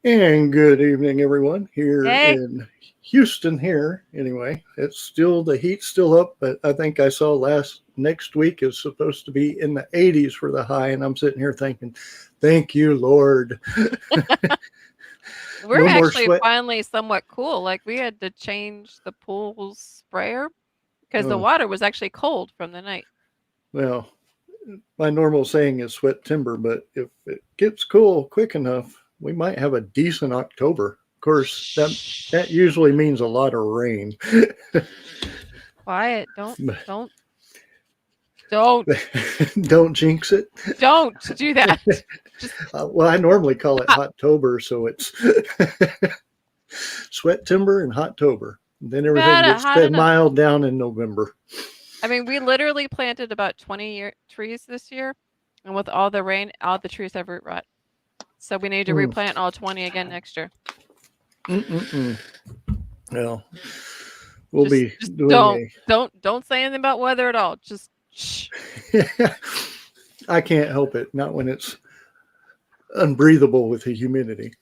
And good evening, everyone, here Hey, in Houston. Here, anyway, it's still the heat's still up, but I think I saw last next week is supposed to be in the 80s for the high, and I'm sitting here thinking, "Thank you, Lord, we're no more actually sweat." finally somewhat cool. Like we had to change the pool's sprayer because the Oh, water was actually cold from the night. well, my normal saying is sweat timber, but if it gets cool quick enough, we might have a decent October. Of course, that Shh. usually means a lot of rain. Quiet. Don't, don't, Don't jinx it. don't do that. Just Well, I normally call it stop. Hottober, so it's sweat timber and Hottober. Then everything Bad, gets hot enough. mild down in November. I mean, we literally planted about trees this year, and with all the rain, all the trees have root rot. So we need to Mm, replant all 20 again next year. mm. Well, we'll Just, be just doing don't say anything about weather at all. Just shh. a. I can't help it, not when it's unbreathable with the humidity.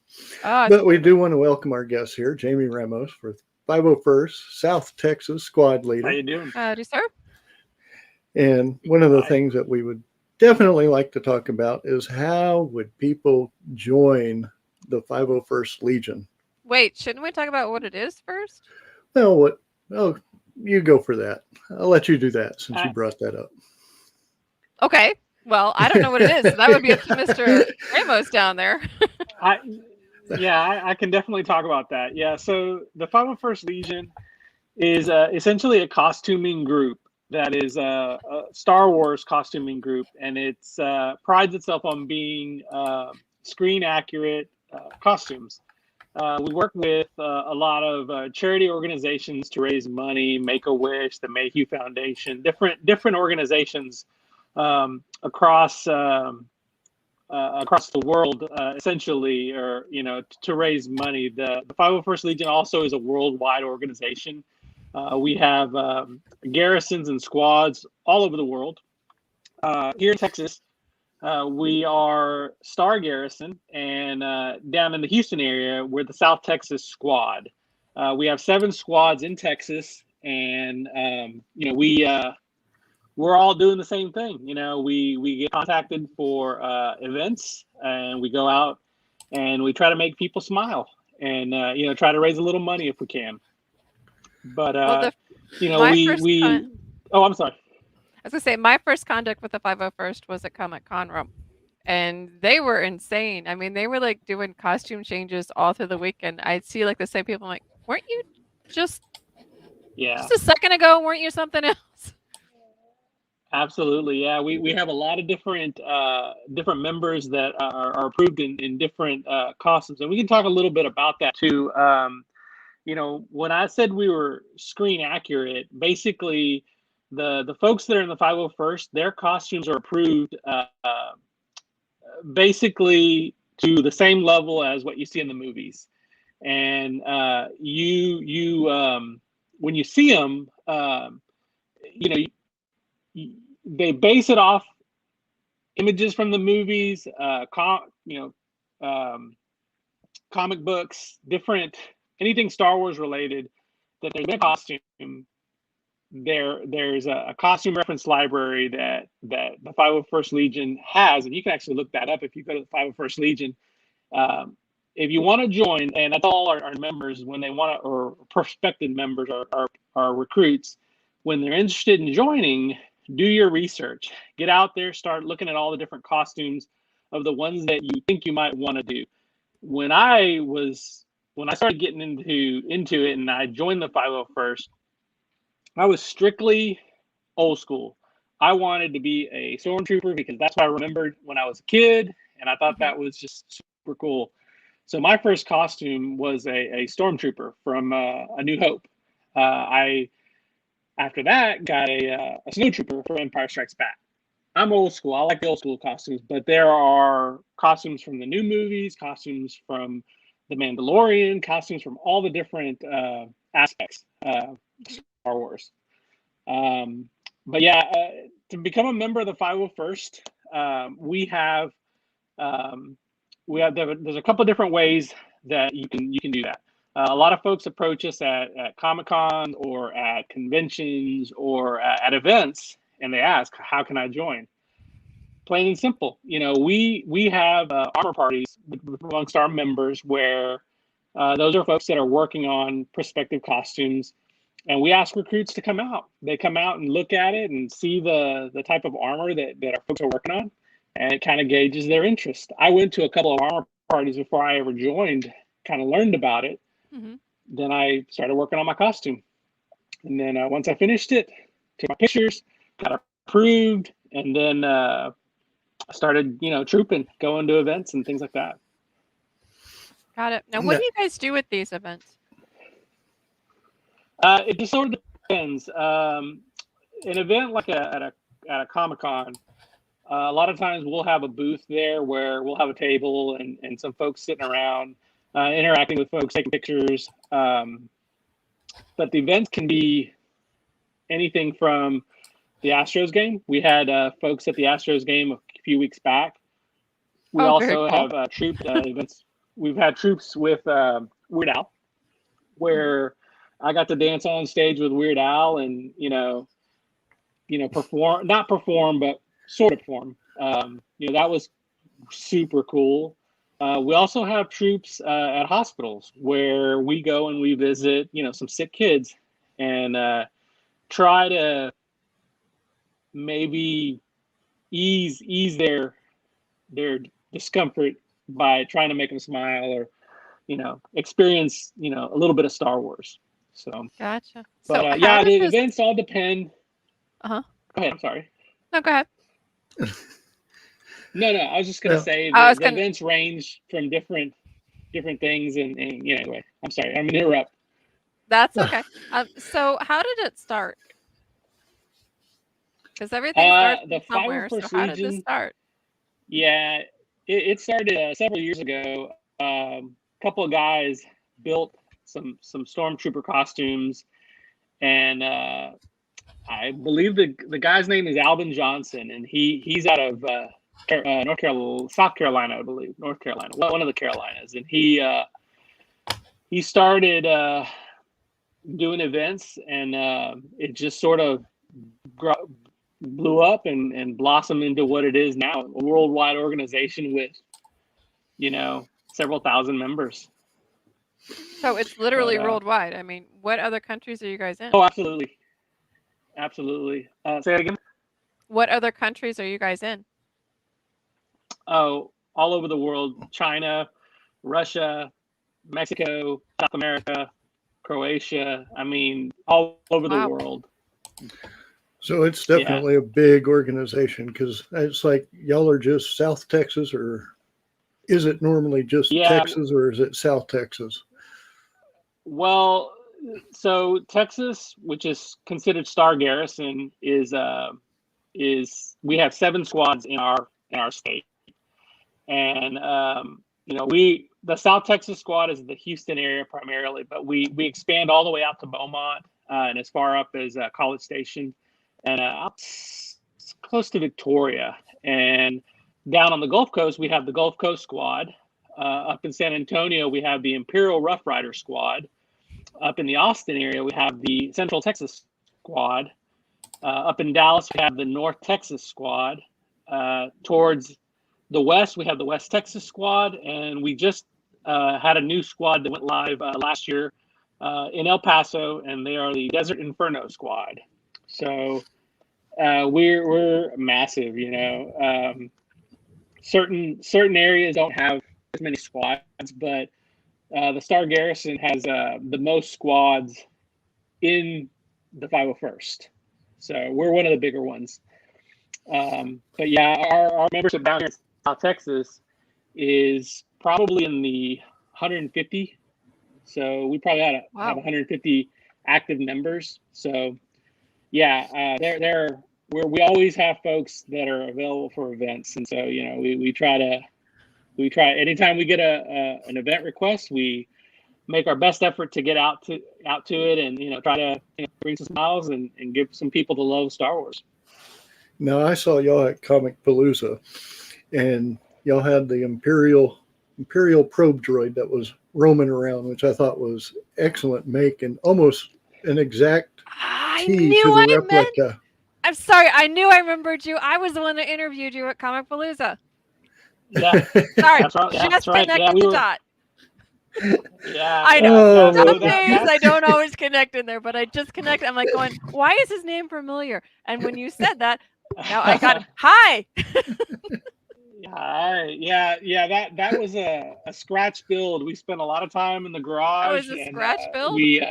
Oh, it's But we horrible. do want to welcome our guest here, Jamie Ramos, for 501st South Texas Squad How Leader. you doing? Howdy, sir. And one of the Hi. things that we would definitely like to talk about is how would people join the 501st Legion? Wait, shouldn't we talk about what it is first? Well, what? Oh, you go for that. I'll let you do that since you I, brought that up. Okay. Well, I don't know what it is, so that would be up to Mr. Ramos down there. I yeah, I can definitely talk about that. Yeah, so the 501st Legion is essentially a costuming group that is a Star Wars costuming group, and it's prides itself on being screen accurate costumes. We work with a lot of charity organizations to raise money, Make a Wish, the Mayhew Foundation, different organizations across the world, essentially, or to raise money. The 501st Legion also is a worldwide organization. We have garrisons and squads all over the world. Here in Texas, we are Star Garrison, and down in the Houston area, we're the South Texas Squad. We have 7 squads in Texas, and we're all doing the same thing. We get contacted for events, and we go out and we try to make people smile, and try to raise a little money if we can. But Well, the my first we con oh, I'm sorry. I was gonna say my first contact with the 501st was at Comic Con Rome, and they were insane. I mean, they were like doing costume changes all through the weekend. I'd see like the same people. I'm like, weren't you just Yeah, just a second ago? Weren't you something else? absolutely. Yeah, we have a lot of different members that are approved in different costumes, and we can talk a little bit about that too. When I said we were screen accurate, basically the folks that are in the 501st, their costumes are approved basically to the same level as what you see in the movies. And when you see them, you know, they base it off images from the movies, um, comic books, different anything Star Wars related. That there's a costume. There's a costume reference library that the 501st Legion has, and you can actually look that up if you go to the 501st Legion. Um, if you want to join, and that's all our members when they want to, or prospective members, our recruits, when they're interested in joining, do your research. Get out there, start looking at all the different costumes of the ones that you think you might want to do. When I was when I started getting into it and I joined the 501st, I was strictly old school. I wanted to be a stormtrooper because that's what I remembered when I was a kid, and I thought Hmm. that was just super cool. So my first costume was a stormtrooper from A New Hope. I After that got a snowtrooper for Empire Strikes Back. I'm old school. I like the old school costumes, but there are costumes from the new movies, costumes from The Mandalorian, costumes from all the different aspects of Star Wars. Um, but yeah, to become a member of the 501st, um, we have there's a couple of different ways that you can do that. A lot of folks approach us at Comic-Con or at conventions or at events, and they ask, how can I join? Plain and simple. We have armor parties amongst our members where those are folks that are working on prospective costumes, and we ask recruits to come out. They come out and look at it and see the type of armor that our folks are working on, and it kind of gauges their interest. I went to a couple of armor parties before I ever joined, kind of learned about it. Mm-hmm. Then I started working on my costume. And then once I finished it, took my pictures, got approved, and then I started, trooping, going to events and things like that. Got it. Now, what do you guys do with these events? It just sort of depends. An event like at a Comic-Con, a lot of times we'll have a booth there where we'll have a table and some folks sitting around, interacting with folks, taking pictures. But the events can be anything from the Astros game. We had folks at the Astros game a few weeks back. We also have troop events. We've had troops with Weird Al, where I got to dance on stage with Weird Al and, not perform, but sort of perform. That was super cool. We also have troops at hospitals where we go and we visit, some sick kids and try to maybe ease their discomfort by trying to make them smile or, experience, a little bit of Star Wars. So gotcha. But the events all depend. Uh-huh. Go ahead. I'm sorry. No, go ahead. No, I was just gonna say the events range from different things, and anyway, I'm sorry, I'm gonna interrupt. That's okay. So how did it start? Because everything starts from somewhere. So how did this start? Yeah, it started several years ago. A couple of guys built some stormtrooper costumes, and I believe the guy's name is Albin Johnson, and he's out of South Carolina, I believe, North Carolina, one of the Carolinas, and he started doing events, and it just sort of blew up and blossomed into what it is now, a worldwide organization with, several thousand members. So it's literally worldwide. I mean, what other countries are you guys in? Oh, absolutely. Say that again. What other countries are you guys in? Oh, all over the world. China, Russia, Mexico, South America, Croatia. I mean, all over the world. So it's definitely a big organization, because it's like y'all are just South Texas, or is it normally just Texas, or is it South Texas? Well, so Texas, which is considered Star Garrison, is we have 7 squads in our state. And the South Texas squad is the Houston area primarily, but we expand all the way out to Beaumont and as far up as College Station and up close to Victoria. And down on the Gulf Coast, we have the Gulf Coast squad. Up in San Antonio, we have the Imperial Rough Rider squad. Up in the Austin area, we have the Central Texas squad. Up in Dallas, we have the North Texas squad. Towards the west, we have the West Texas squad, and we just had a new squad that went live last year in El Paso, and they are the Desert Inferno squad. So we're massive, Certain areas don't have as many squads, but the Star Garrison has the most squads in the 501st. So we're one of the bigger ones. But yeah, our membership down here in South Texas is probably in the 150. So we probably have 150 active members. So yeah, we always have folks that are available for events, and so we try anytime we get an event request, we make our best effort to get out to it, and try to bring some smiles and give some people the love of Star Wars. Now, I saw y'all at Comic Palooza, and y'all had the Imperial probe droid that was roaming around, which I thought was excellent make and almost an exact I key knew to the I meant. replica. I'm sorry. I knew I remembered you. I was the one that interviewed you at Comic Palooza. Yeah, Sorry, that's right. Yeah, that's just right. Yeah, connected we the were. dot. Yeah, I know. yeah. Oh, No, well, so Some days I that's don't always connect in there, but I just connect. I'm like going, why is his name familiar? And when you said that, now I got it. Hi. yeah. That was a scratch build. We spent a lot of time in the That was garage, a and scratch build. we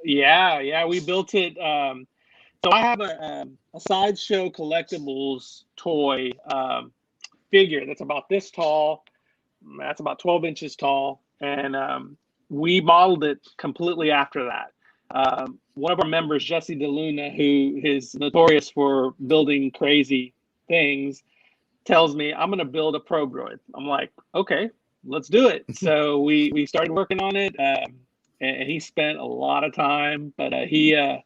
we built it. So I have a sideshow collectibles toy figure that's about this tall. That's about 12 inches tall, and we modeled it completely after that. One of our members, Jesse DeLuna, who is notorious for building crazy things, tells me I'm going to build a Probroid. I'm like, okay, let's do it. So we started working on it, and he spent a lot of time, but he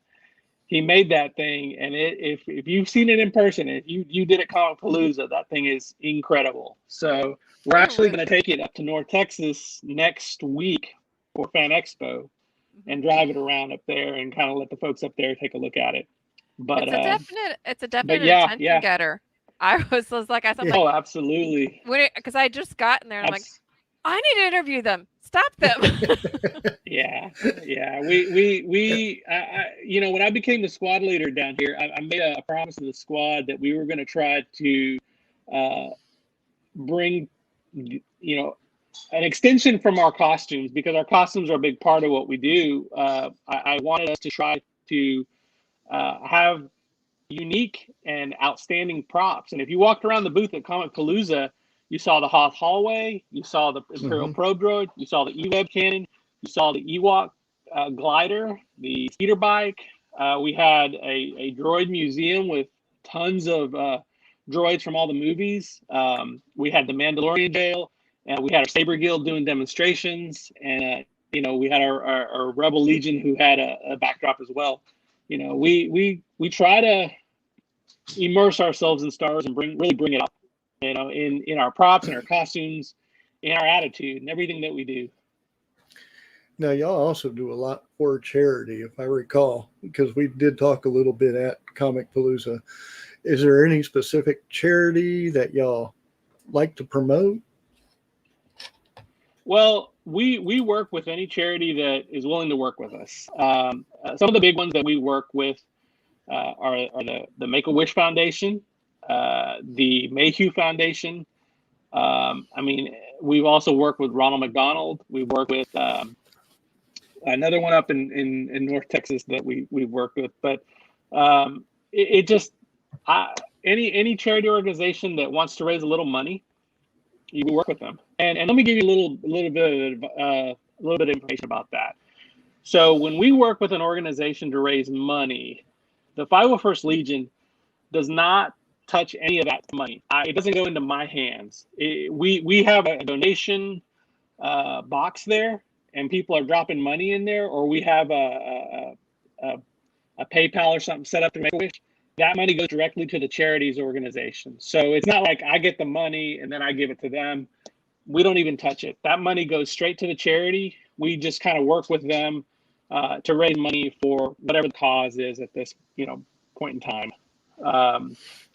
made that thing, and if you've seen it in person, if you did it Comic Palooza, that thing is incredible. So we're actually going to take it up to North Texas next week for Fan Expo and drive it around up there and kind of let the folks up there take a look at it. But It's a definite yeah, attention getter. I was like, I'm like, oh, absolutely. because I just got in there and I'm like, I need to interview them. Stop them. Yeah. You know, when I became the squad leader down here, I made a promise to the squad that we were going to try to bring, you know, an extension from our costumes, because our costumes are a big part of what we do. I wanted us to try to have unique and outstanding props. And if you walked around the booth at Comic Palooza, you saw the Hoth hallway, you saw the Imperial Probe Droid, you saw the E-Web cannon, you saw the Ewok glider, the speeder bike. We had a droid museum with tons of droids from all the movies. We had the Mandalorian jail, and we had our Saber Guild doing demonstrations, and you know, we had our Rebel Legion who had a backdrop as well. You know, we try to immerse ourselves in Star Wars and bring it up, you know, in our props and our costumes, in our attitude and everything that we do. Now, y'all also do a lot for charity, if I recall, because we did talk a little bit at Comic Palooza. Is there any specific charity that y'all like to promote? Well, we work with any charity that is willing to work with us. Some of the big ones that we work with are the Make-A-Wish Foundation, the Mayhew Foundation. I mean, we've also worked with Ronald McDonald. We've worked with another one up in North Texas that we've worked with. But it just any charity organization that wants to raise a little money, you can work with them. And let me give you a little bit of information about that. So when we work with an organization to raise money, the 501st Legion does not touch any of that money. It doesn't go into my hands. We have a donation box there, and people are dropping money in there, or we have a PayPal or something set up to Make-A-Wish. That money goes directly to the charities organization. So it's not like I get the money and then I give it to them. We don't even touch it. That money goes straight to the charity. We just kind of work with them to raise money for whatever the cause is at this, point in time.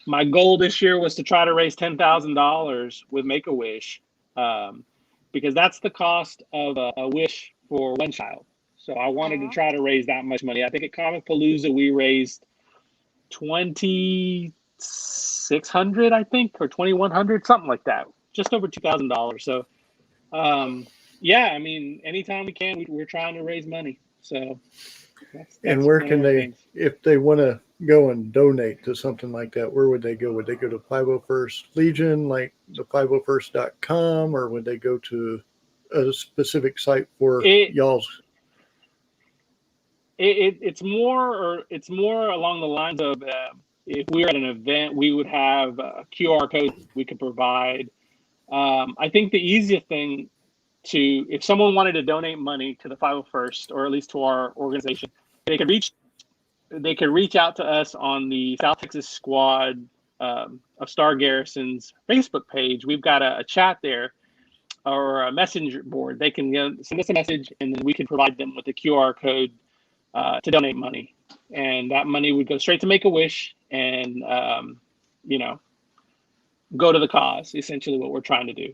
My goal this year was to try to raise $10,000 with Make-A-Wish, because that's the cost of a wish for one child. So I wanted to try to raise that much money. I think at Comic Palooza we raised $2,600, I think, or $2,100, something like that, just over $2,000. So, yeah, I mean, anytime we can, we're trying to raise money. So, and where can they, if they want to go and donate to something like that, where would they go? Would they go to 501st Legion, like the 501st.com, or would they go to a specific site for y'all's? It's more along the lines of if we were at an event, we would have a QR code we could provide. I think the easiest thing if someone wanted to donate money to the 501st, or at least to our organization, they could reach out to us on the South Texas Squad of Star Garrison's Facebook page. We've got a chat there. or a messenger board. They can send us a message, and then we can provide them with a QR code to donate money, and that money would go straight to Make-A-Wish, and go to the cause. Essentially, what we're trying to do.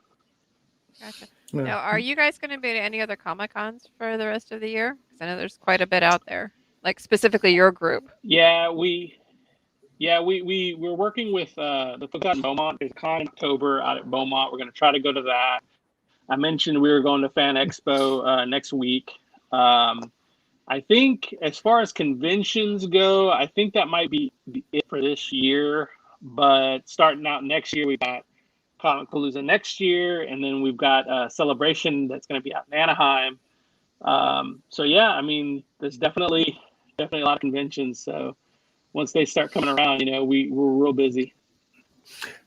Gotcha. Yeah. Now, are you guys going to be at any other Comic Cons for the rest of the year? Because I know there's quite a bit out there, like specifically your group. We're working with the folks out in Beaumont. There's a con in October out at Beaumont. We're going to try to go to that. I mentioned we were going to Fan Expo next week. I think as far as conventions go, I think that might be it for this year. But starting out next year, we got Comicpalooza next year, and then we've got a celebration that's going to be out in Anaheim. So yeah, I mean, there's definitely a lot of conventions. So once they start coming around, we're real busy.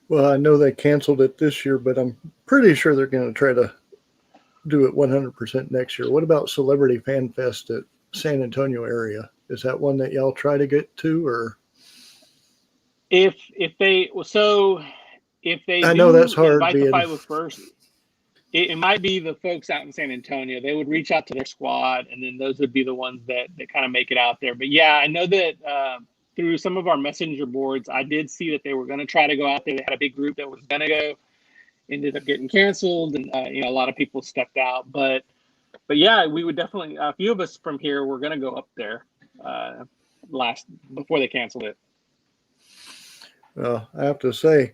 Well, I know they canceled it this year, but I'm pretty sure they're going to try to do it 100% next year. What about Celebrity Fan Fest at San Antonio area? Is that one that y'all try to get to, or? If they I know that's hard invite the being 501st, it might be the folks out in San Antonio. They would reach out to their squad, and then those would be the ones that kind of make it out there. But yeah, I know that through some of our messenger boards, I did see that they were going to try to go out there. They had a big group that was going to go, ended up getting canceled, and a lot of people stepped out. But yeah, we would definitely. A few of us from here were going to go up there before they canceled it. Well, I have to say,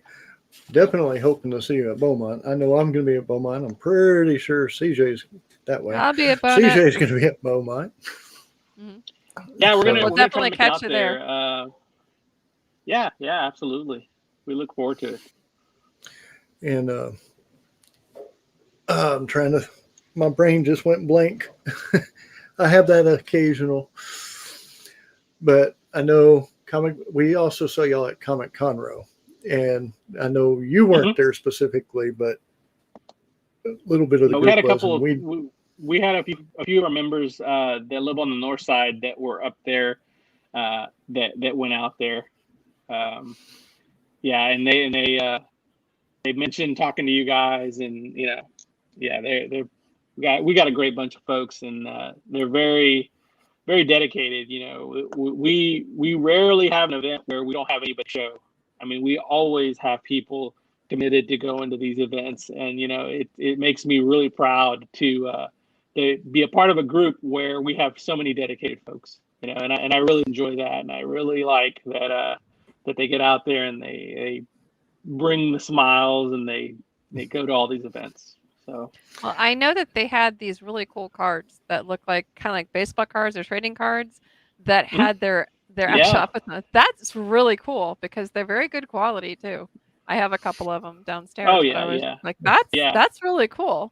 definitely hoping to see you at Beaumont. I know I'm going to be at Beaumont. I'm pretty sure CJ's that way. I'll be at Beaumont. CJ's going to be at Beaumont. Mhm. Yeah, we're We'll gonna definitely try to catch make you it there. out there. Yeah, absolutely. We look forward to it. And I'm trying to, my brain just went blank. I have that occasional, but I know we also saw y'all at Comic Conroe, and I know you weren't there specifically, but a little bit of the we group had a was, couple and of we had a few of our members that live on the north side that were up there that went out there. Yeah, and they mentioned talking to you guys, and we got a great bunch of folks, and they're very, very dedicated. We rarely have an event where we don't have anybody show. I mean, we always have people committed to go into these events, and it makes me really proud to be a part of a group where we have so many dedicated folks. And I really enjoy that, and I really like that they get out there and they bring the smiles, and they go to all these events. So Well, I know that they had these really cool cards that look like kind of like baseball cards or trading cards that had their actual yeah. outfit. That's really cool because they're very good quality too. I have a couple of them downstairs, Oh but I was yeah. like, Yeah. that's really cool.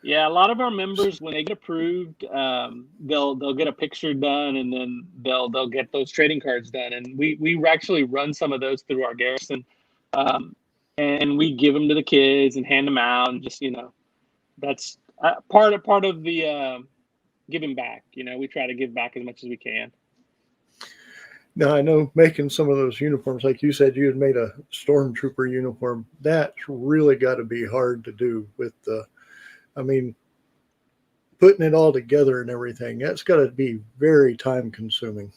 Yeah, a lot of our members, when they get approved, they'll get a picture done, and then they'll get those trading cards done. And we actually run some of those through our garrison, and we give them to the kids and hand them out, and just that's part of the giving back. We try to give back as much as we can. now I know making some of those uniforms, like you said, you had made a stormtrooper uniform. That's really got to be hard to do with I mean, putting it all together and everything. That's got to be very time consuming.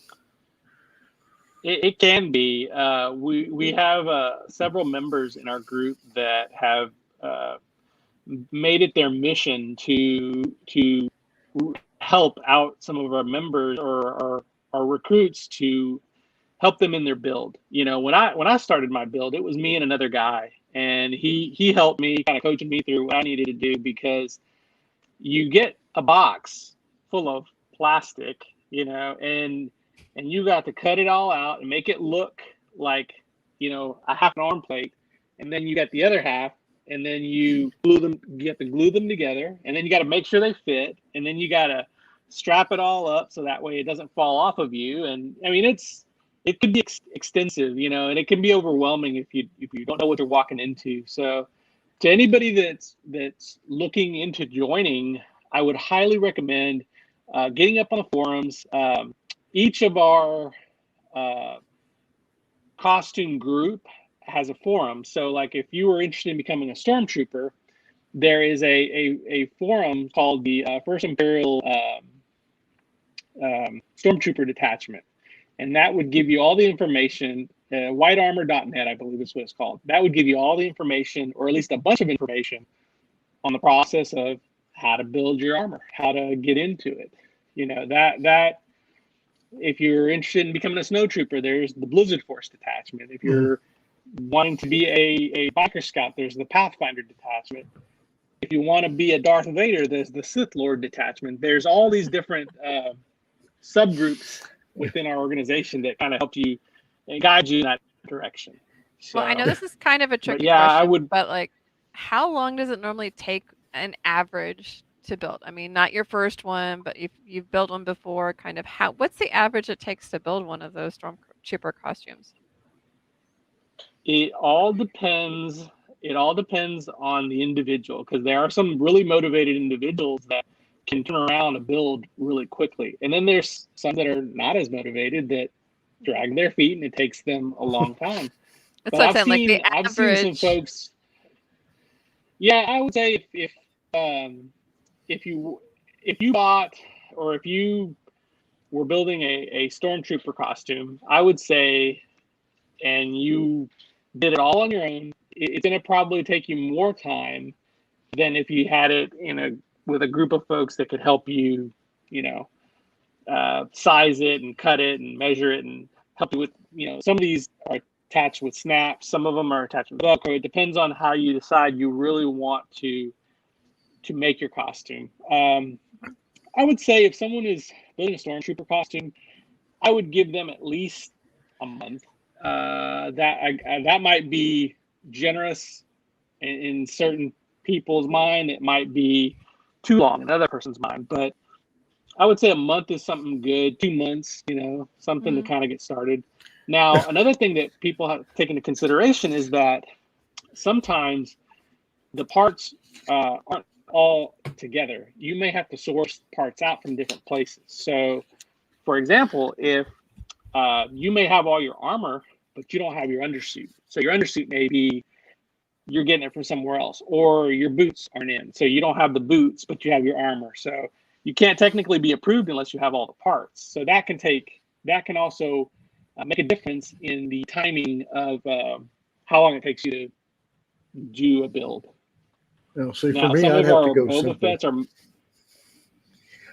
It can be. We have several members in our group that have made it their mission to help out some of our members or our recruits to help them in their build. When I started my build, it was me and another guy, and he helped me, kind of coaching me through what I needed to do, because you get a box full of plastic, and you got to cut it all out and make it look like a half an arm plate, and then you got the other half, and then you have to glue them together, and then you got to make sure they fit, and then you got to strap it all up so that way it doesn't fall off of you. And I mean, it can be extensive, and it can be overwhelming if you don't know what you're walking into. So to anybody that's looking into joining, I would highly recommend getting up on the forums. Each of our costume group has a forum. So like if you were interested in becoming a stormtrooper, there is a forum called the First Imperial Stormtrooper Detachment, and that would give you all the information. Whitearmor.net, I believe is what it's called. That would give you all the information, or at least a bunch of information, on the process of how to build your armor, how to get into it. You know, that if you're interested in becoming a snowtrooper, there's the Blizzard Force Detachment. If you're wanting to be a biker scout, there's the Pathfinder Detachment. If you want to be a Darth Vader, there's the Sith Lord Detachment. There's all these different subgroups within our organization that kind of help you and guide you in that direction. So, Well, I know this is kind of a tricky yeah, question, I would. but like, how long does it normally take an average to build? I mean, not your first one, but if you've built one before, kind of what's the average it takes to build one of those Stormtrooper costumes? It all depends. It all depends on the individual, because there are some really motivated individuals that can turn around and build really quickly, and then there's some that are not as motivated that drag their feet and it takes them a long time. That's But what I'm saying. Like the I've seen some average. folks. Yeah, I would say if you bought, or if you were building a stormtrooper costume, I would say, and you did it all on your own, it's going to probably take you more time than if you had it with a group of folks that could help you, size it and cut it and measure it and help you with, some of these are attached with snaps, some of them are attached with Velcro. It depends on how you decide you really want to make your costume. I would say if someone is building a stormtrooper costume, I would give them at least a month. That might be generous in certain people's mind. It might be too long in another person's mind, but I would say a month is something good. 2 months, something to kind of get started. Now, another thing that people have to take into consideration is that sometimes the parts aren't all together. You may have to source parts out from different places. So, for example, if you may have all your armor, but you don't have your undersuit. So your undersuit may be you're getting it from somewhere else, or your boots aren't in. So you don't have the boots, but you have your armor. So you can't technically be approved unless you have all the parts. So that can also make a difference in the timing of how long it takes you to do a build. See, Now, for me, some I'd of have to our go Boba simple. Fett's are.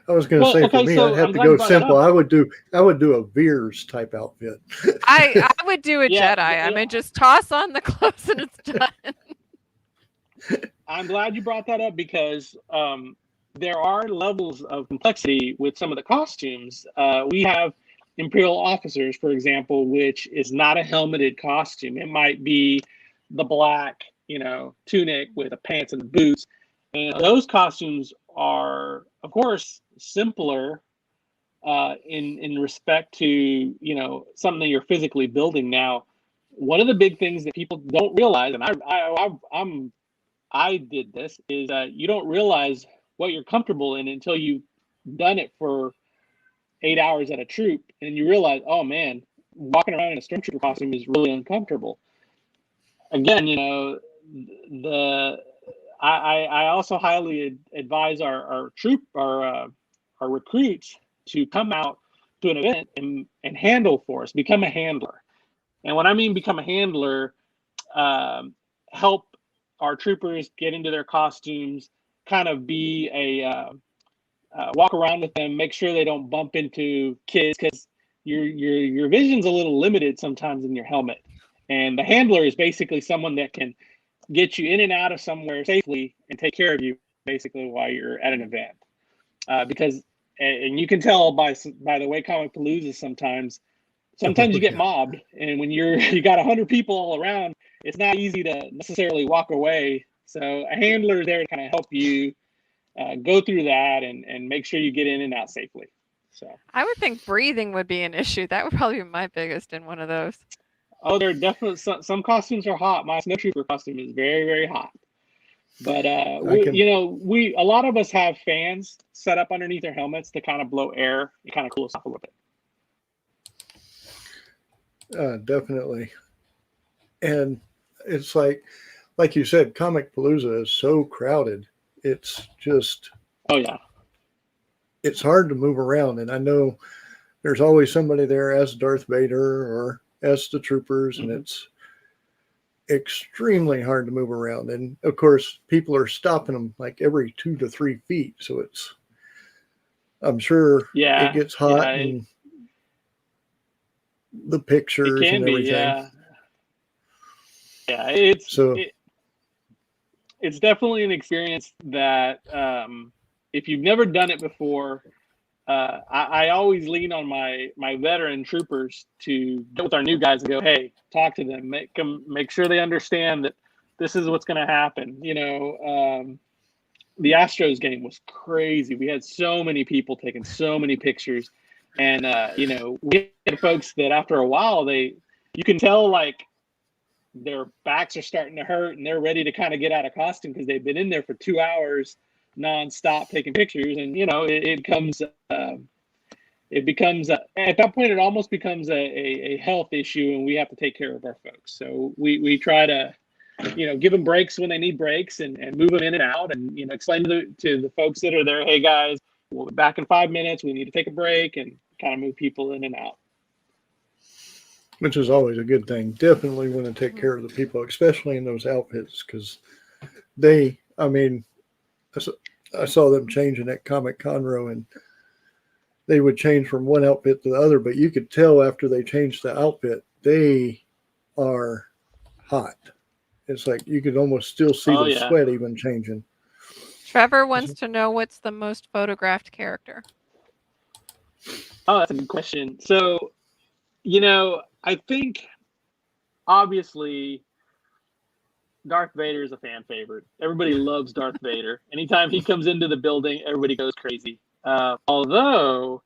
I was going to say, for me, so I'd have I'm to glad you go brought that simple. up. I would do a Veers type outfit. I would do a Yeah, Jedi. I yeah. mean, just toss on the clothes and it's done. I'm glad you brought that up, because there are levels of complexity with some of the costumes. We have Imperial officers, for example, which is not a helmeted costume. It might be the black, tunic with the pants and the boots. And those costumes are, of course, simpler in respect to, something you're physically building. Now, one of the big things that people don't realize, and I did this, is you don't realize what you're comfortable in until you've done it for 8 hours at a troop, and you realize, oh man, walking around in a stormtrooper costume is really uncomfortable. Again, I also highly advise our recruits to come out to an event and handle for us, become a handler. And what I mean become a handler, help our troopers get into their costumes, kind of be a walk around with them, make sure they don't bump into kids, because your vision's a little limited sometimes in your helmet. And the handler is basically someone that can get you in and out of somewhere safely and take care of you basically while you're at an event. Because, and you can tell by the way Comic Palooza is sometimes you get mobbed, and when you got 100 people all around, it's not easy to necessarily walk away. So a handler is there to kind of help you go through that and make sure you get in and out safely. So I would think breathing would be an issue. That would probably be my biggest in one of those. there are definitely some costumes are hot. My snowtrooper costume is very, very hot. But a lot of us have fans set up underneath our helmets to kind of blow air and kind of cool us off a little bit. Definitely. And it's like like you said, Comic Palooza is so crowded. It's just, Oh yeah. it's hard to move around. And I know there's always somebody there as Darth Vader or as the troopers, and it's extremely hard to move around. And of course, people are stopping them like every 2 to 3 feet. So it's, I'm sure it gets hot and the it pictures can and be. everything. Yeah. So It's definitely an experience that if you've never done it before, I always lean on my veteran troopers to get with our new guys and go, hey, talk to them, make sure they understand that this is what's going to happen. The Astros game was crazy. We had so many people taking so many pictures, and we had folks that after a while you can tell like their backs are starting to hurt and they're ready to kind of get out of costume because they've been in there for 2 hours nonstop taking pictures, and it becomes at that point it almost becomes a health issue, and we have to take care of our folks. So we try to give them breaks when they need breaks, and move them in and out, and explain to the folks that are there, hey guys, we'll be back in 5 minutes, we need to take a break, and kind of move people in and out. which is always a good thing. Definitely want to take care of the people, especially in those outfits, because I mean, I saw them changing at Comic Conroe, and they would change from one outfit to the other, but you could tell after they changed the outfit, they are hot. It's like you could almost still see the sweat even changing. Trevor wants to know what's the most photographed character. Oh, that's a good question. So, I think obviously Darth Vader is a fan favorite. Everybody loves Darth Vader. Anytime he comes into the building, everybody goes crazy. Although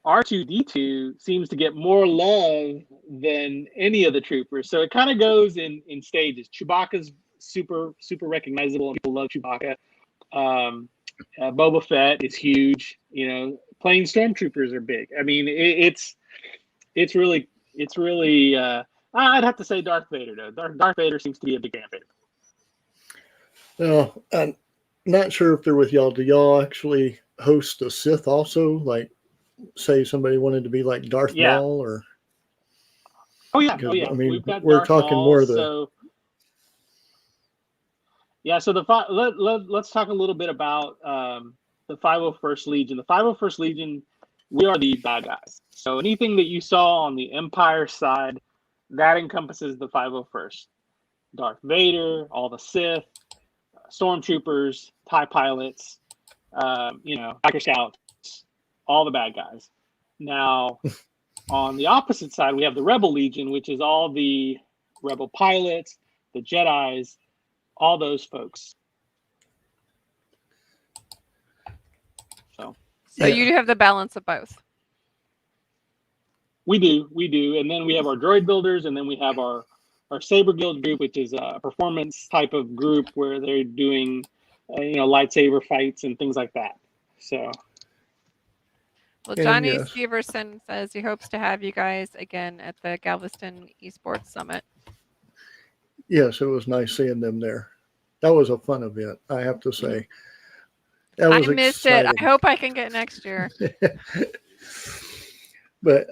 R2-D2 seems to get more love than any of the troopers. So it kind of goes in stages. Chewbacca's super, super recognizable, and people love Chewbacca. Boba Fett is huge. Playing stormtroopers are big. I mean, it's really I'd have to say Darth Vader though. Darth Vader seems to be a big fan favorite. No, I'm not sure if they're with y'all. Do y'all actually host a Sith also? Like, say somebody wanted to be like Darth Maul, or? Oh yeah. I mean, we've got we're Darth talking Maul, more of the. So let's talk a little bit about the 501st Legion. The 501st Legion, we are the bad guys. So anything that you saw on the Empire side, that encompasses the 501st. Darth Vader, all the Sith, stormtroopers, TIE pilots, Biker Scouts, all the bad guys. Now, on the opposite side, we have the Rebel Legion, which is all the Rebel pilots, the Jedis, all those folks. So you do have the balance of both. We do. And then we have our droid builders, and then we have our Saber Guild group, which is a performance type of group where they're doing, lightsaber fights and things like that. So. Well, Johnny Severson says he hopes to have you guys again at the Galveston Esports Summit. Yes, it was nice seeing them there. That was a fun event, I have to say. I missed it. I hope I can get next year. But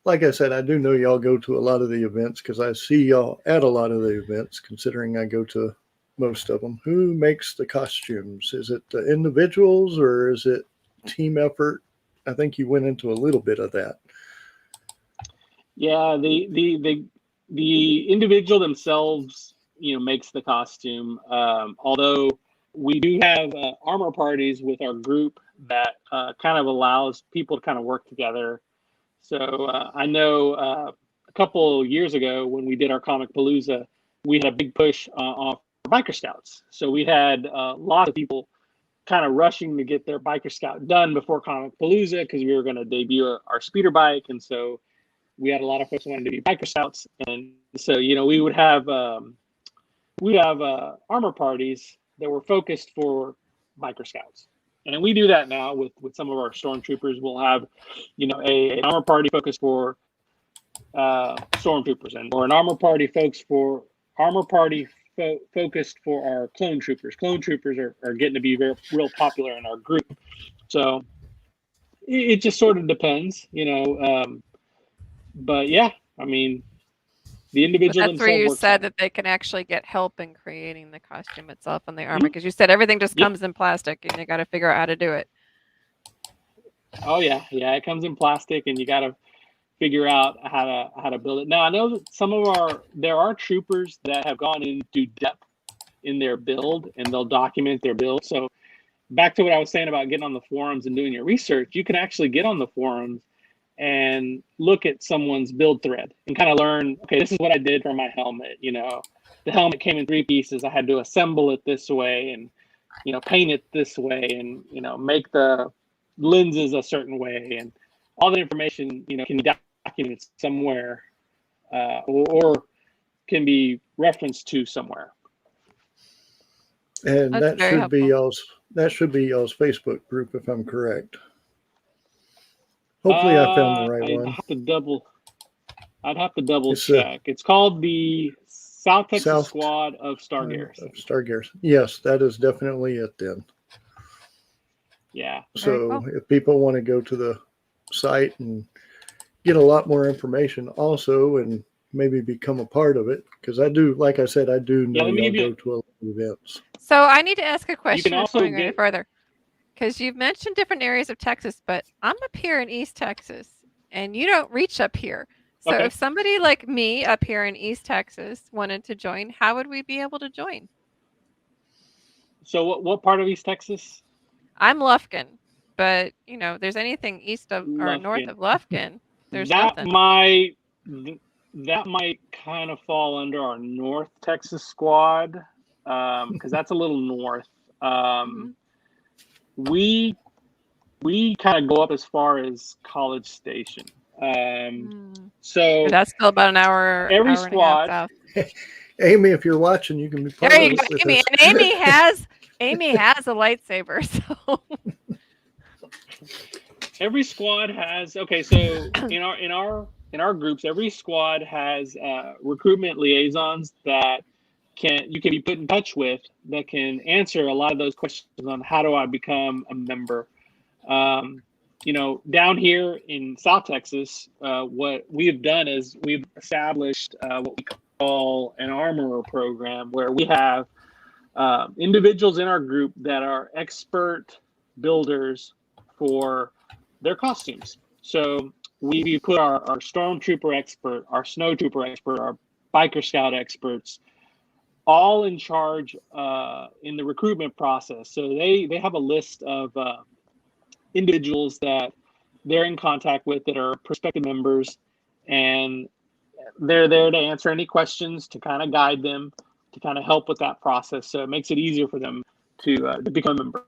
like I said, I do know y'all go to a lot of the events because I see y'all at a lot of the events, considering I go to most of them. Who makes the costumes? Is it the individuals or is it team effort? I think you went into a little bit of that. Yeah, the individual themselves, makes the costume. Although we do have armor parties with our group that kind of allows people to kind of work together. So I know a couple years ago when we did our Comic Palooza, we had a big push on Biker Scouts. So we had lots of people kind of rushing to get their Biker Scout done before Comic Palooza because we were going to debut our speeder bike. And so we had a lot of folks who wanted to be Biker Scouts. And so, we would have armor parties that were focused for Biker Scouts. And we do that now with some of our stormtroopers. We'll have, an armor party focused for stormtroopers, or an armor party focused for our clone troopers. Clone troopers are getting to be real popular in our group. So it just sort of depends, but yeah, I mean, the But individual that's where themselves you works said fine. that they can actually get help in creating the costume itself and the armor, Mhm. because you said everything just Yep. comes in plastic and you got to figure out how to do it. Oh yeah, it comes in plastic, and you got to figure out how to build it. Now I know that there are troopers that have gone into depth in their build, and they'll document their build. So back to what I was saying about getting on the forums and doing your research, you can actually get on the forums and look at someone's build thread and kind of learn, okay, this is what I did for my helmet. The helmet came in 3 pieces. I had to assemble it this way and, paint it this way and, make the lenses a certain way. And all that information, can be documented somewhere or can be referenced to somewhere. And That's very helpful. that should be y'all's Facebook group, if I'm correct. Hopefully, I found the right I'd one. have to double It's the check. It's called the South Texas South Squad of Star Garrison. of Star Garrison. Yes, that is definitely it then. Yeah. Very So cool. if people want to go to the site and get a lot more information also and maybe become a part of it, because I do, like I said, I do Yeah, know let me y'all give you. go to a lot of events. So I need to ask a You can question before also we go any get. further, because you've mentioned different areas of Texas, but I'm up here in East Texas and you don't reach up here. So Okay. if somebody like me up here in East Texas wanted to join, how would we be able to join? So what part of East Texas? I'm Lufkin, but there's anything east of or north Lufkin. of Lufkin, there's That nothing. might that might kind of fall under our North Texas squad, because that's a little north. Mhm. We kind of go up as far as College Station. Mm. So That's still about an hour, every hour and a half squad. south. Amy, if you're watching, you can be part There of you go, it with Amy. us. And Amy has a lightsaber, so Every squad has okay. So in our groups, every squad has recruitment liaisons that you can be put in touch with that can answer a lot of those questions on how do I become a member. Down here in South Texas, what we have done is we've established what we call an armorer program, where we have individuals in our group that are expert builders for their costumes. So we put our stormtrooper expert, our snowtrooper expert, our biker scout experts, all in charge in the recruitment process. So they have a list of individuals that they're in contact with that are prospective members, and they're there to answer any questions, to kind of guide them, to kind of help with that process. So it makes it easier for them to become a member.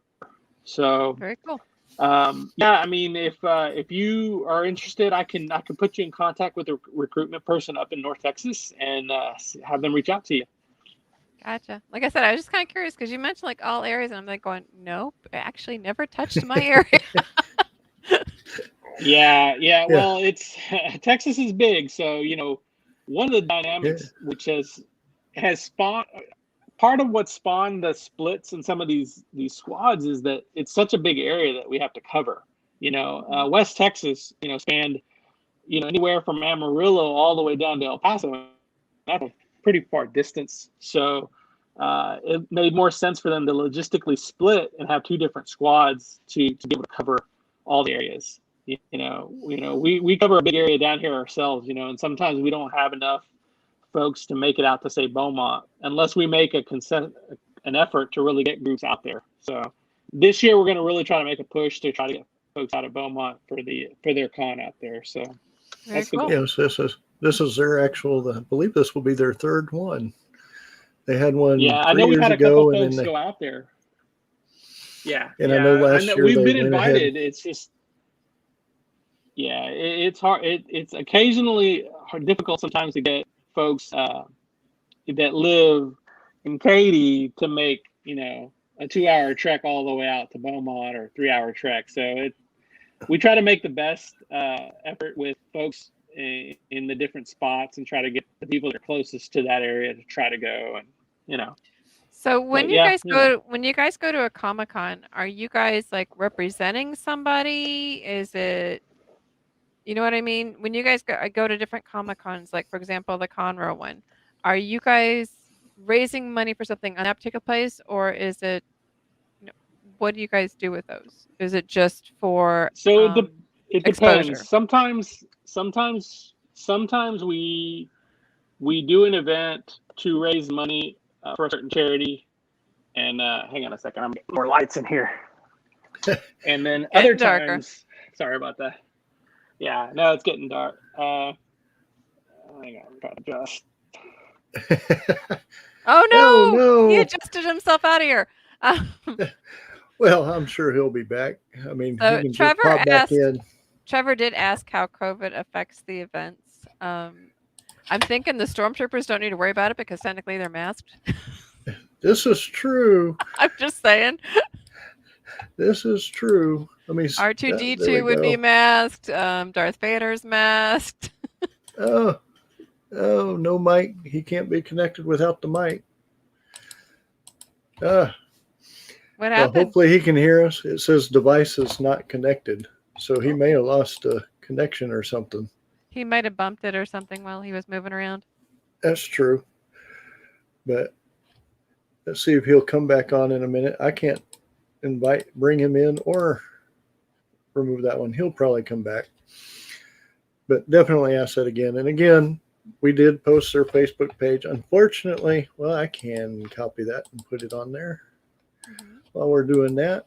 So very cool. yeah, I mean, if you are interested, I can put you in contact with a recruitment person up in North Texas and have them reach out to you. Gotcha. Like I said, I was just kind of curious because you mentioned like all areas, and I'm like going, nope, I actually never touched my area. Yeah. Yeah, Well, it's Texas is big, so one of the yeah, dynamics which has spawned part of what spawned the splits in some of these squads is that it's such a big area that we have to cover. Mhm. West Texas, spanned anywhere from Amarillo all the way down to El Paso. That's a pretty far distance. So it made more sense for them to logistically split and have 2 different squads to be able to cover all the areas. We cover a big area down here ourselves, and sometimes we don't have enough folks to make it out to say Beaumont unless we make an effort to really get groups out there. So this year we're going to really try to make a push to try to get folks out of Beaumont for their con out there. So Very that's the cool. goal. yes. This is their actual. I believe this will be their third one. They had one Yeah, I 3 know we've years had a couple ago, and then folks go out there. Yeah, I know I last know year we've they been went ahead. invited. It's just it's hard. It's occasionally difficult sometimes to get folks that live in Katy to make a 2-hour trek all the way out to Beaumont or 3-hour trek. So we try to make the best effort with folks in the different spots and try to get the people that are closest to that area to try to go. And you know. So when But you yeah, guys go to a Comic-Con, are you guys like representing somebody? Is it, you know what I mean? When you guys go to different Comic-Cons, like for example, the Conroe one, are you guys raising money for something on that particular place, or is it, you know, what do you guys do with those? Is it just for so it depends. exposure? Sometimes we do an event to raise money for a certain charity. And hang on a second, I'm getting more lights in here. And then other Getting darker. times, sorry about that. Yeah, no, it's getting dark. Hang on, gotta adjust. Oh Oh no! He no. adjusted himself out of here. Well, I'm sure he'll be back. I mean, he So can just pop back in. Trevor did ask how COVID affects the events. I'm thinking the stormtroopers don't need to worry about it because technically they're masked. This is true. I'm just saying. This is true. Let me. There we R2D2 would be go. masked. Darth Vader's masked. Oh, oh, no mic. He can't be connected without the mic. Uh, What well, happened? hopefully he can hear us. It says device is not connected. So he may have lost a connection or something. He might have bumped it or something while he was moving around. That's true. But let's see if he'll come back on in a minute. I can't bring him in or remove that one. He'll probably come back. But definitely ask that again. And again, we did post their Facebook page. Unfortunately, well, I can copy that and put it on there. Mhm. While we're doing that,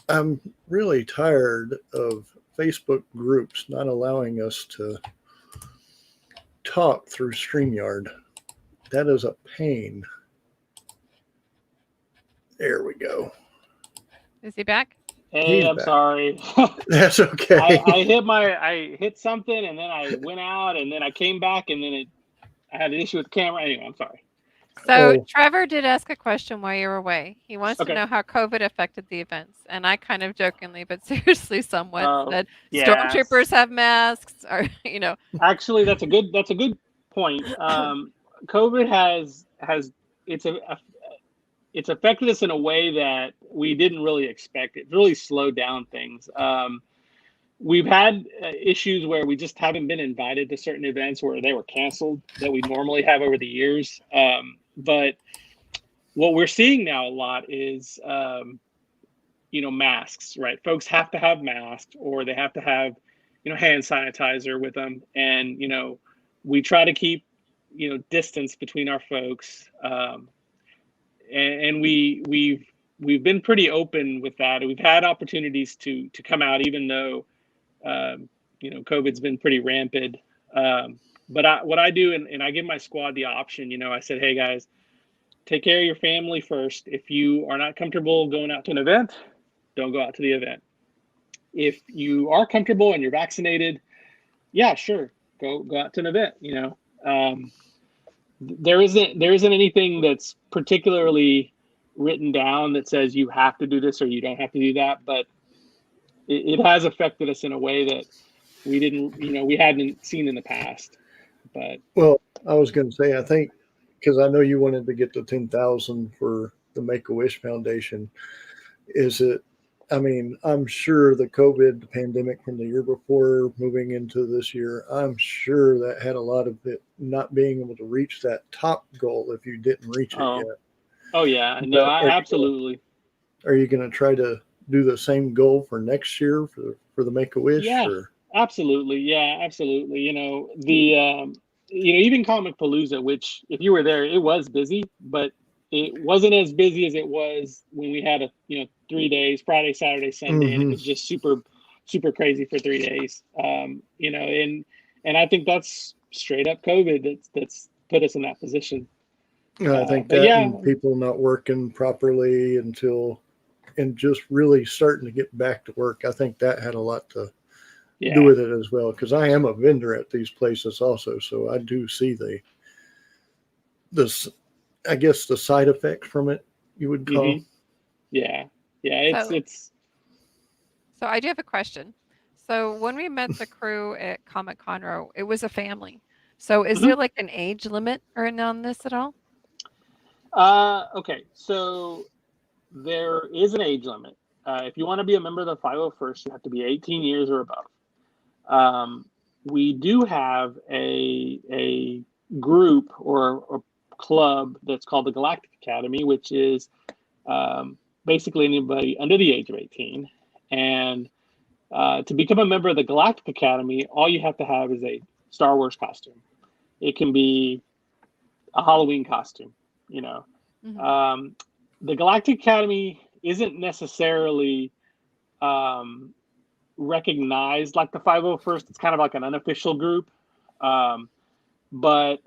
I'm really tired of Facebook groups not allowing us to talk through StreamYard. That is a pain. There we go. Is he back? Hey, He's I'm back. sorry. That's okay. I hit something and then I went out and then I came back and then I had an issue with the camera. Anyway, I'm sorry. So Oh. Trevor did ask a question while you were away. He wants to Okay. know how COVID affected the events, and I kind of jokingly, but seriously, somewhat said Yeah. stormtroopers have masks, or you know. Actually, that's a good point. COVID has it's affected us in a way that we didn't really expect. It really slowed down things. We've had issues where we just haven't been invited to certain events where they were canceled that we normally have over the years. But what we're seeing now a lot is, masks, right? Folks have to have masks or they have to have, hand sanitizer with them. And, we try to keep, distance between our folks. And we've been pretty open with that. We've had opportunities to come out, even though, COVID's been pretty rampant. But what I do, and I give my squad the option, I said, hey guys, take care of your family first. If you are not comfortable going out to an event, don't go out to the event. If you are comfortable and you're vaccinated, yeah, sure, go out to an event. There isn't anything that's particularly written down that says you have to do this or you don't have to do that, but it has affected us in a way that we hadn't seen in the past. But well, I was going to say, I think, because I know you wanted to get to 10,000 for the Make-A-Wish Foundation. I'm sure the COVID pandemic from the year before moving into this year, I'm sure that had a lot of it not being able to reach that top goal if you didn't reach it yet. Oh yeah, no, absolutely. Are you going to try to do the same goal for next year for the Make-A-Wish? Yeah, absolutely. Yeah, absolutely. Even Comic Palooza, which if you were there, it was busy, but it wasn't as busy as it was when we had 3 days, Friday, Saturday, Sunday, and it was just super, super crazy for 3 days. And I think that's straight up COVID that's put us in that position. I think that and people not working properly and just really starting to get back to work. I think that had a lot to do with it as well, because I am a vendor at these places also, so I do see the side effects from it, you would call. Mm-hmm. Yeah, it's. So I do have a question. So when we met the crew at Comic Conroe, it was a family. So is there like an age limit or on this at all? Okay, so there is an age limit. If you want to be a member of the 501st, you have to be 18 years or above. We do have a group or a club that's called the Galactic Academy, which is basically anybody under the age of 18. And to become a member of the Galactic Academy, all you have to have is a Star Wars costume. It can be a Halloween costume, you know. Mhm. The Galactic Academy isn't necessarily recognized like the 501st. It's kind of like an unofficial group. But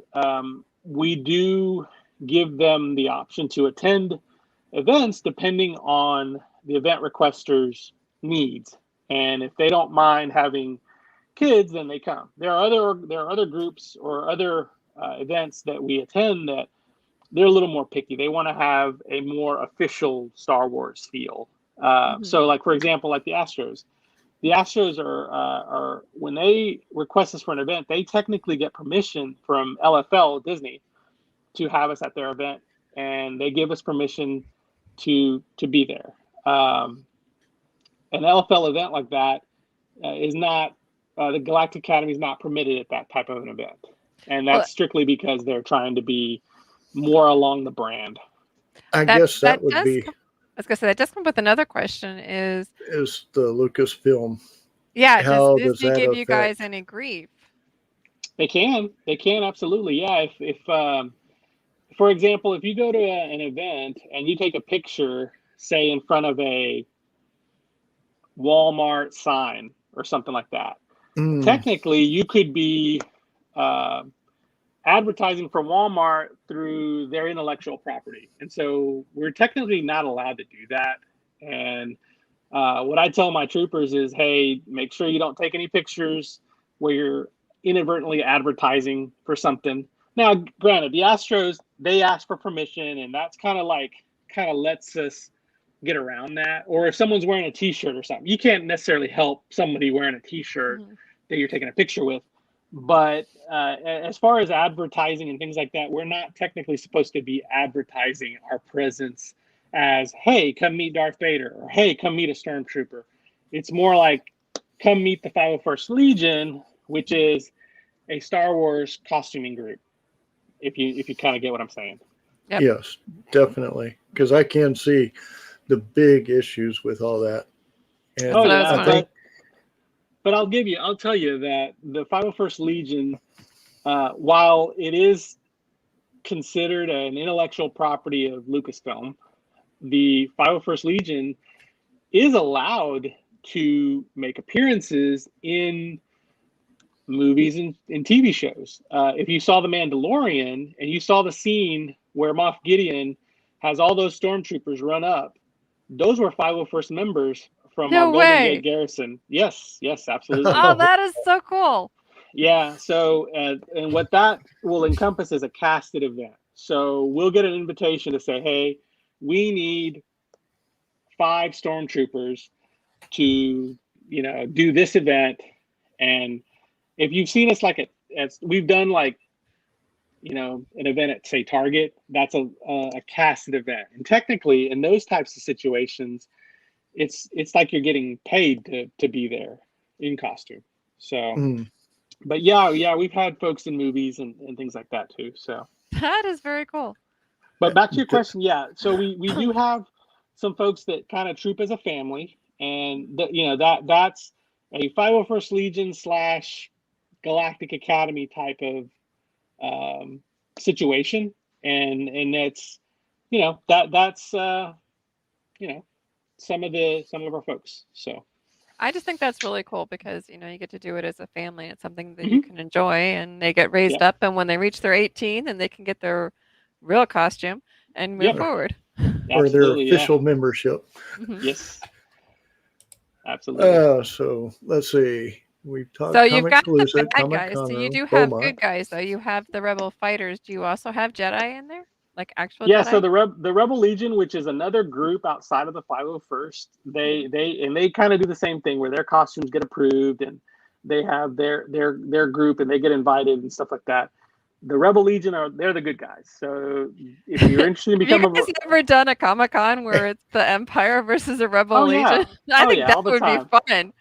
we do give them the option to attend events depending on the event requester's needs. And if they don't mind having kids, then they come. There are other groups or other events that we attend that they're a little more picky. They want to have a more official Star Wars feel. Mhm. So, like for example, like the Astros. The Astros are when they request us for an event, they technically get permission from LFL Disney to have us at their event, and they give us permission to be there. An LFL event like that is not the Galactic Academy is not permitted at that type of an event, and Well, that's strictly because they're trying to be more along the brand. I that guess that that would does be come I was gonna say that does come with another question is the Lucasfilm. yeah, does How does Disney that give you guys affect? any grief? They can absolutely, yeah. If for example, if you go to an event and you take a picture, say in front of a Walmart sign or something like that, Mm, technically you could be uh, advertising for Walmart through their intellectual property. And so we're technically not allowed to do that. And what I tell my troopers is, hey, make sure you don't take any pictures where you're inadvertently advertising for something. Now, granted, the Astros, they ask for permission, and that's kind of lets us get around that. Or if someone's wearing a T-shirt or something, you can't necessarily help somebody wearing a T-shirt Mhm. that you're taking a picture with. But as far as advertising and things like that, we're not technically supposed to be advertising our presence as, hey, come meet Darth Vader, or hey, come meet a stormtrooper. It's more like, come meet the 501st Legion, which is a Star Wars costuming group. If you kind of get what I'm saying. Yep. yes, definitely. Because I can see the big issues with all that, That's Oh what and I was I yeah, wondering. think but I'll tell you that the 501st Legion, while it is considered an intellectual property of Lucasfilm, the 501st Legion is allowed to make appearances in movies and TV shows. If you saw The Mandalorian and you saw the scene where Moff Gideon has all those stormtroopers run up, those were 501st members from our No Golden Gate way. Garrison. Yes, yes, absolutely. Oh, oh, that is so cool. Yeah. So, and what that will encompass is a casted event. So we'll get an invitation to say, hey, we need 5 stormtroopers to, do this event. And if you've seen us like as we've done like, an event at say Target, that's a casted event. And technically in those types of situations, it's like you're getting paid to be there in costume. So, mm, but yeah, we've had folks in movies and things like that too. So, That is very cool. but back to your d- question, yeah. So we do have some folks that kind of troop as a family, and that's a 501st Legion slash Galactic Academy type of um, situation, and that's that's you know some of our folks. So I just think that's really cool because, you get to do it as a family. It's something that you mhm, can enjoy and they get raised yeah, up and when they reach their 18 then they can get their real costume and move yep, or, forward. or their absolutely, yeah, official membership. Mhm. yes, absolutely. So let's see. We've So talked you've Comic got the Palooza, bad Comic guys. So you Con, do have Beaumont. good guys though. You have the rebel fighters. Do you also have Jedi in there? Like actual Yeah, so Jedi? the Rebel Legion, which is another group outside of the 501st, Mhm. they kind of do the same thing where their costumes get approved and they have their group and they get invited and stuff like that. the Rebel Legion they're the good guys. So if you're interested in Have you becoming guys ever done a Comic-Con where it's the Empire versus the Rebel Oh, Legion? yeah. I Oh, think yeah, that all the would be time. fun.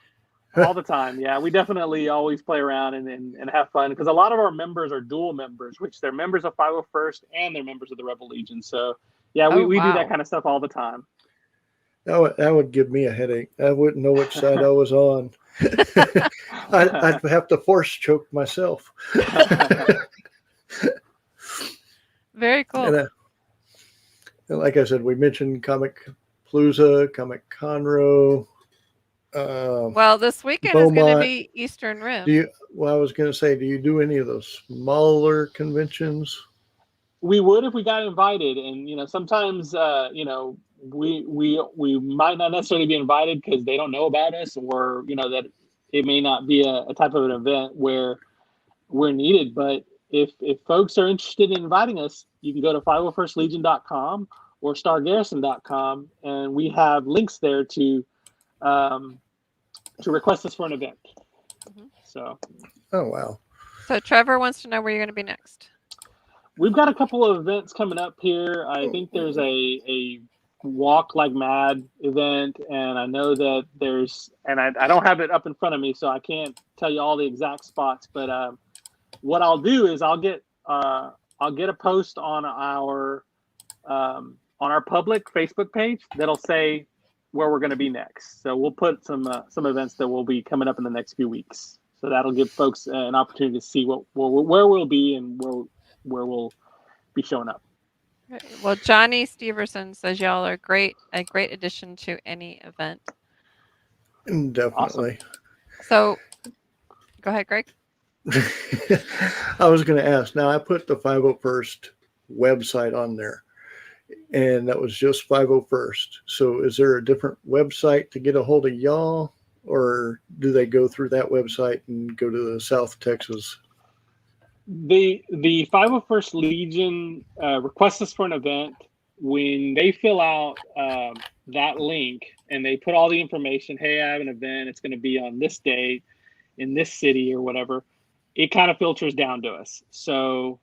all the time, yeah, we definitely always play around and have fun, because a lot of our members are dual members, which they're members of 501st and they're members of the Rebel Legion. So yeah, Oh, we do that wow. kind of stuff all the time. That would give me a headache. I wouldn't know which side I was on. I'd have to force choke myself. Very cool. And like I said, we mentioned Comic Palooza, Comic Conroe. Well, this weekend is going to Beaumont. be Eastern Rim. Well, I was going to say, do you do any of those smaller conventions? We would if we got invited, and sometimes we might not necessarily be invited because they don't know about us, or that it may not be a type of an event where we're needed. But if folks are interested in inviting us, you can go to 501stlegion.com or stargarrison.com, and we have links there to request us for an event. Mhm. So, Oh, wow. So Trevor wants to know where you're going to be next. we've got a couple of events coming up here. I think there's a Walk Like Mad event, and I know that there's, and I don't have it up in front of me, so I can't tell you all the exact spots. But what I'll do is I'll get a post on our public Facebook page that'll say where we're going to be next. So we'll put some events that will be coming up in the next few weeks. So that'll give folks an opportunity to see where we'll be and where we'll be showing up. Right. Well, Johnny Steverson says y'all are a great addition to any event. Definitely. So, go ahead, Greg. I was going to ask. Now, I put the 501st website on there, and that was just 501st. So is there a different website to get a hold of y'all, or do they go through that website and go to the South Texas? The 501st Legion requests us for an event. When they fill out that link and they put all the information, hey, I have an event, it's going to be on this date in this city or whatever, it kind of filters down to us. So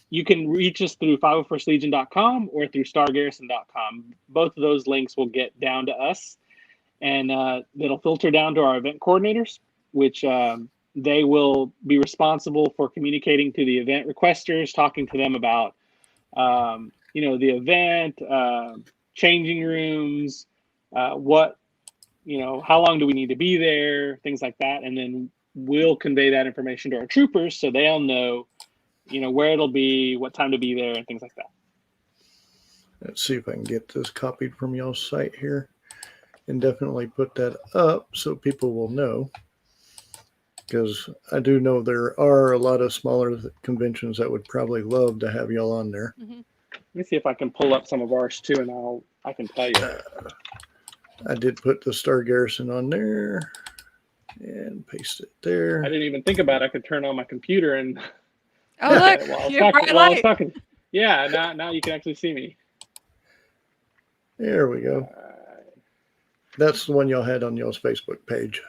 you can reach us through 501stlegion.com or through stargarrison.com. Both of those links will get down to us, and it'll filter down to our event coordinators, which they will be responsible for communicating to the event requesters, talking to them about, the event, changing rooms, how long do we need to be there, things like that. And then we'll convey that information to our troopers so they'll know, where it'll be, what time to be there, and things like that. Let's see if I can get this copied from y'all's site here and definitely put that up so people will know. Because I do know there are a lot of smaller conventions that would probably love to have y'all on there. Mm-hmm. Let me see if I can pull up some of ours too, and I can tell you. I did put the Star Garrison on there and paste it there. I didn't even think about it. I could turn on my computer and Oh, look, while I was talking. Yeah, now you can actually see me. There we go. That's the one y'all had on y'all's Facebook page.